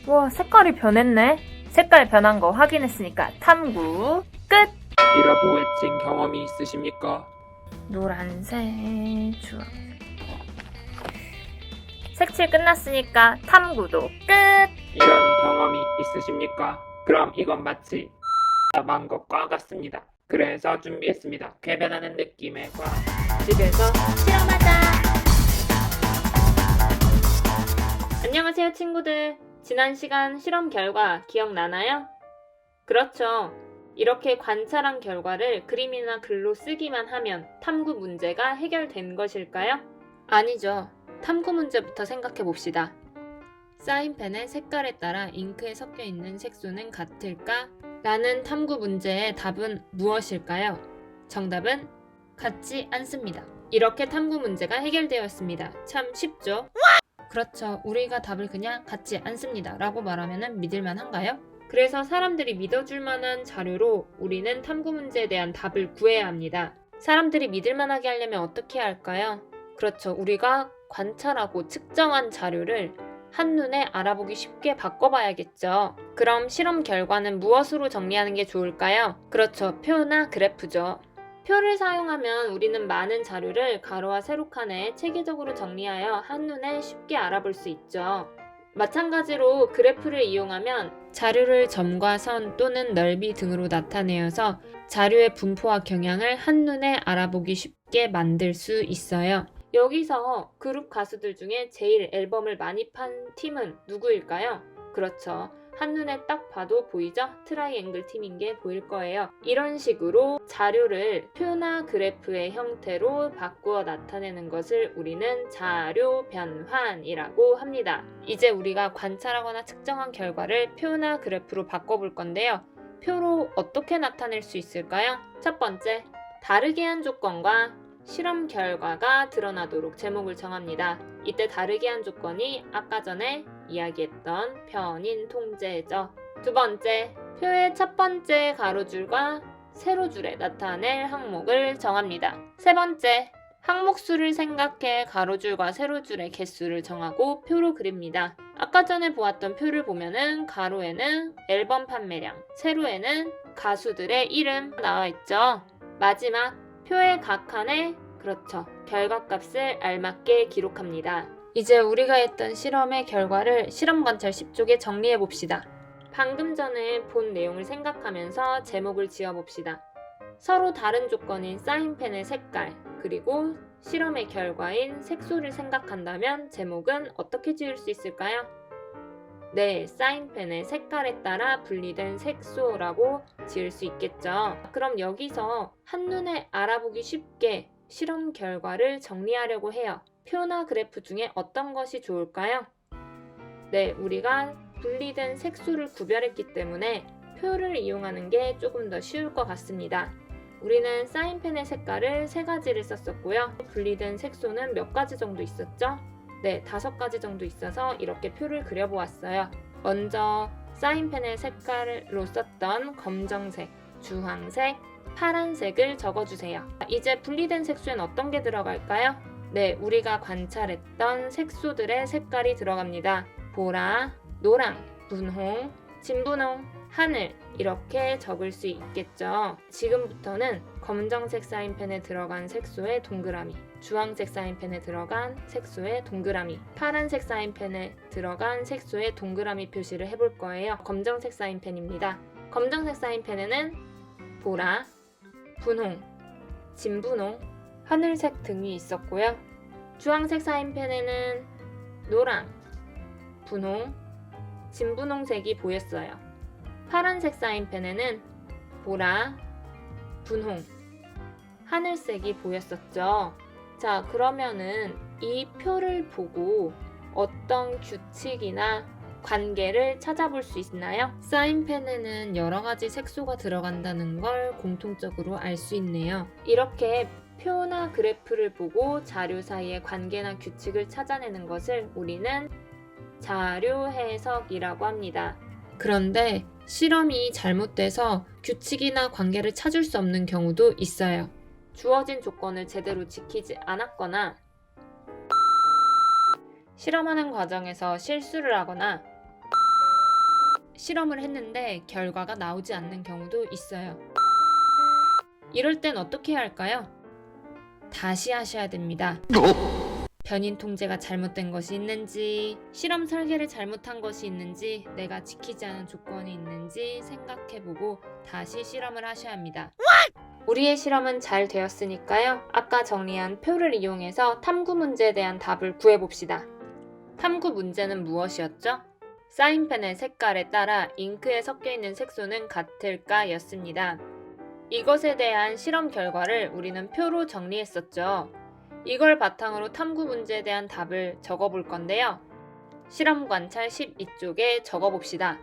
와, 색깔이 변했네. 색깔 변한 거 확인했으니까 탐구 끝! 이라고 외친 경험이 있으십니까? 노란색, 주황색. 색칠 끝났으니까 탐구도 끝! 이런 경험이 있으십니까? 그럼 이건 마치 답한 것과 같습니다. 그래서 준비했습니다. 궤변하는 느낌의 과학. 집에서 실험하자! 안녕하세요, 친구들. 지난 시간 실험 결과 기억나나요? 그렇죠. 이렇게 관찰한 결과를 그림이나 글로 쓰기만 하면 탐구 문제가 해결된 것일까요? 아니죠. 탐구 문제부터 생각해 봅시다. 사인펜의 색깔에 따라 잉크에 섞여 있는 색소는 같을까? 라는 탐구 문제의 답은 무엇일까요? 정답은 같지 않습니다. 이렇게 탐구 문제가 해결되었습니다. 참 쉽죠? 그렇죠. 우리가 답을 그냥 같지 않습니다. 라고 말하면 믿을만 한가요? 그래서 사람들이 믿어줄 만한 자료로 우리는 탐구 문제에 대한 답을 구해야 합니다. 사람들이 믿을만하게 하려면 어떻게 해야 할까요? 그렇죠. 우리가 관찰하고 측정한 자료를 한눈에 알아보기 쉽게 바꿔봐야겠죠. 그럼 실험 결과는 무엇으로 정리하는 게 좋을까요? 그렇죠. 표나 그래프죠. 표를 사용하면 우리는 많은 자료를 가로와 세로칸에 체계적으로 정리하여 한눈에 쉽게 알아볼 수 있죠. 마찬가지로 그래프를 이용하면 자료를 점과 선 또는 넓이 등으로 나타내어서 자료의 분포와 경향을 한눈에 알아보기 쉽게 만들 수 있어요. 여기서 그룹 가수들 중에 제일 앨범을 많이 판 팀은 누구일까요? 그렇죠. 한눈에 딱 봐도 보이죠? 트라이앵글 팀인 게 보일 거예요. 이런 식으로 자료를 표나 그래프의 형태로 바꾸어 나타내는 것을 우리는 자료 변환이라고 합니다. 이제 우리가 관찰하거나 측정한 결과를 표나 그래프로 바꿔볼 건데요. 표로 어떻게 나타낼 수 있을까요? 첫 번째, 다르게 한 조건과 실험 결과가 드러나도록 제목을 정합니다. 이때 다르게 한 조건이 아까 전에 이야기했던 편인 통제죠. 두 번째, 표의 첫 번째 가로줄과 세로줄에 나타낼 항목을 정합니다. 세 번째, 항목수를 생각해 가로줄과 세로줄의 개수를 정하고 표로 그립니다. 아까 전에 보았던 표를 보면은 가로에는 앨범 판매량, 세로에는 가수들의 이름 나와 있죠. 마지막, 표의 각 칸에 그렇죠. 결과값을 알맞게 기록합니다. 이제 우리가 했던 실험의 결과를 실험 관찰 10쪽에 정리해 봅시다. 방금 전에 본 내용을 생각하면서 제목을 지어 봅시다. 서로 다른 조건인 사인펜의 색깔, 그리고 실험의 결과인 색소를 생각한다면 제목은 어떻게 지을 수 있을까요? 네, 사인펜의 색깔에 따라 분리된 색소라고 지을 수 있겠죠. 그럼 여기서 한눈에 알아보기 쉽게 실험 결과를 정리하려고 해요. 표나 그래프 중에 어떤 것이 좋을까요? 네, 우리가 분리된 색소를 구별했기 때문에 표를 이용하는 게 조금 더 쉬울 것 같습니다. 우리는 사인펜의 색깔을 3가지를 썼었고요. 분리된 색소는 몇 가지 정도 있었죠? 네, 5가지 정도 있어서 이렇게 표를 그려보았어요. 먼저 사인펜의 색깔로 썼던 검정색, 주황색, 파란색을 적어주세요. 이제 분리된 색소엔 어떤 게 들어갈까요? 네, 우리가 관찰했던 색소들의 색깔이 들어갑니다. 보라, 노랑, 분홍, 진분홍, 하늘 이렇게 적을 수 있겠죠. 지금부터는 검정색 사인펜에 들어간 색소의 동그라미, 주황색 사인펜에 들어간 색소의 동그라미, 파란색 사인펜에 들어간 색소의 동그라미 표시를 해볼 거예요. 검정색 사인펜입니다. 검정색 사인펜에는 보라, 분홍, 진분홍, 하늘색 등이 있었고요. 주황색 사인펜에는 노랑, 분홍, 진분홍색이 보였어요. 파란색 사인펜에는 보라, 분홍, 하늘색이 보였었죠. 자, 그러면은 이 표를 보고 어떤 규칙이나 관계를 찾아볼 수 있나요? 사인펜에는 여러 가지 색소가 들어간다는 걸 공통적으로 알 수 있네요. 이렇게 표나 그래프를 보고 자료 사이의 관계나 규칙을 찾아내는 것을 우리는 자료 해석이라고 합니다. 그런데 실험이 잘못돼서 규칙이나 관계를 찾을 수 없는 경우도 있어요. 주어진 조건을 제대로 지키지 않았거나 실험하는 과정에서 실수를 하거나 실험을 했는데 결과가 나오지 않는 경우도 있어요. 이럴 땐 어떻게 해야 할까요? 다시 하셔야 됩니다. 변인 통제가 잘못된 것이 있는지, 실험 설계를 잘못한 것이 있는지, 내가 지키지 않은 조건이 있는지 생각해보고 다시 실험을 하셔야 합니다. 우리의 실험은 잘 되었으니까요. 아까 정리한 표를 이용해서 탐구 문제에 대한 답을 구해봅시다. 탐구 문제는 무엇이었죠? 사인펜의 색깔에 따라 잉크에 섞여있는 색소는 같을까? 였습니다. 이것에 대한 실험 결과를 우리는 표로 정리했었죠. 이걸 바탕으로 탐구 문제에 대한 답을 적어볼 건데요. 실험 관찰 12쪽에 적어봅시다.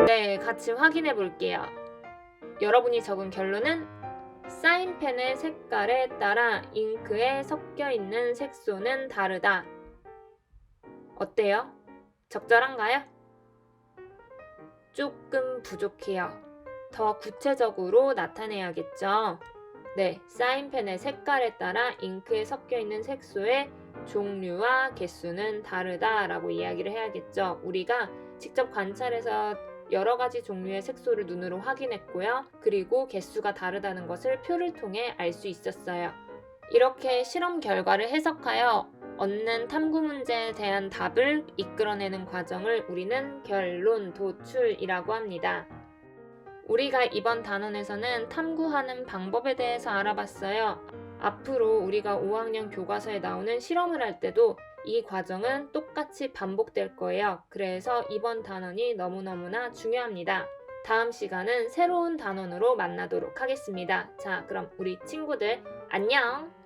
네, 같이 확인해 볼게요. 여러분이 적은 결론은 사인펜의 색깔에 따라 잉크에 섞여있는 색소는 다르다. 어때요? 적절한가요? 조금 부족해요. 더 구체적으로 나타내야겠죠. 네, 사인펜의 색깔에 따라 잉크에 섞여있는 색소의 종류와 개수는 다르다라고 이야기를 해야겠죠. 우리가 직접 관찰해서 여러 가지 종류의 색소를 눈으로 확인했고요. 그리고 개수가 다르다는 것을 표를 통해 알 수 있었어요. 이렇게 실험 결과를 해석하여 얻는 탐구 문제에 대한 답을 이끌어내는 과정을 우리는 결론 도출이라고 합니다. 우리가 이번 단원에서는 탐구하는 방법에 대해서 알아봤어요. 앞으로 우리가 5학년 교과서에 나오는 실험을 할 때도 이 과정은 똑같이 반복될 거예요. 그래서 이번 단원이 너무너무나 중요합니다. 다음 시간은 새로운 단원으로 만나도록 하겠습니다. 자, 그럼 우리 친구들 안녕!